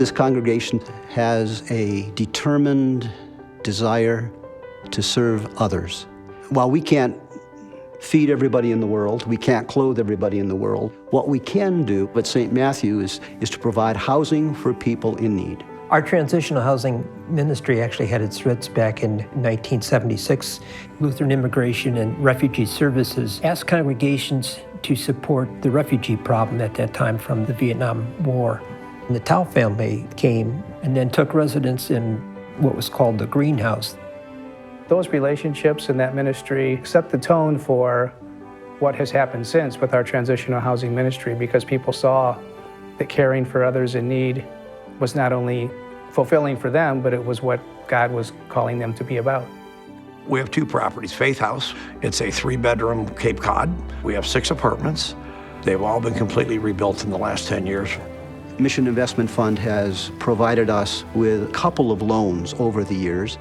This congregation has a determined desire to serve others. While we can't feed everybody in the world, we can't clothe everybody in the world, what we can do at St. Matthew is to provide housing for people in need. Our transitional housing ministry actually had its roots back in 1976. Lutheran Immigration and Refugee Services asked congregations to support the refugee problem at that time from the Vietnam War. And the Tao family came and then took residence in what was called the greenhouse. Those relationships in that ministry set the tone for what has happened since with our transitional housing ministry, because people saw that caring for others in need was not only fulfilling for them, but it was what God was calling them to be about. We have 2 properties. Faith House, it's a 3-bedroom Cape Cod. We have 6 apartments. They've all been completely rebuilt in the last 10 years. Mission Investment Fund has provided us with a couple of loans over the years,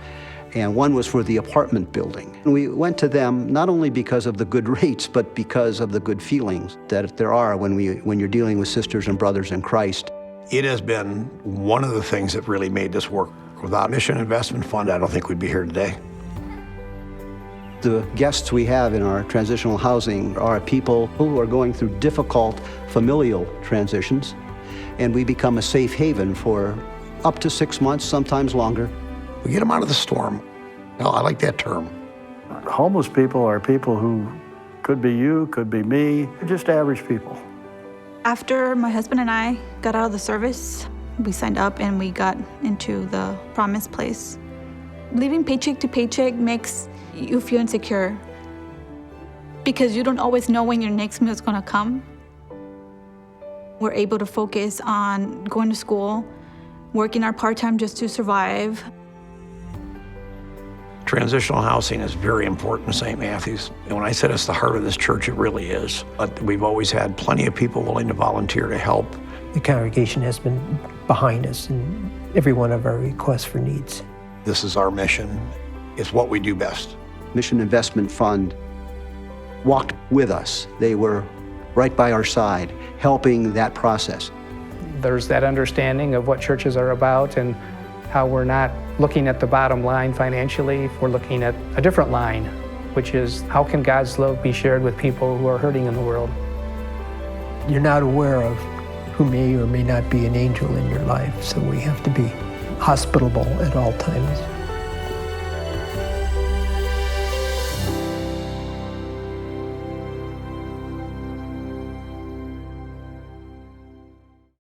and one was for the apartment building. And we went to them not only because of the good rates, but because of the good feelings that there are when you're dealing with sisters and brothers in Christ. It has been one of the things that really made this work. Without Mission Investment Fund, I don't think we'd be here today. The guests we have in our transitional housing are people who are going through difficult familial transitions, and we become a safe haven for up to 6 months, sometimes longer. We get them out of the storm. Well, I like that term. Homeless people are people who could be you, could be me, just average people. After my husband and I got out of the service, we signed up and we got into the Promise Place. Living paycheck to paycheck makes you feel insecure because you don't always know when your next meal is going to come. We're able to focus on going to school, working our part-time just to survive. Transitional housing is very important in St. Matthew's. And when I said it's the heart of this church, it really is. But we've always had plenty of people willing to volunteer to help. The congregation has been behind us in every one of our requests for needs. This is our mission. It's what we do best. Mission Investment Fund walked with us. They were right by our side, helping that process. There's that understanding of what churches are about and how we're not looking at the bottom line financially. We're looking at a different line, which is how can God's love be shared with people who are hurting in the world? You're not aware of who may or may not be an angel in your life, so we have to be hospitable at all times.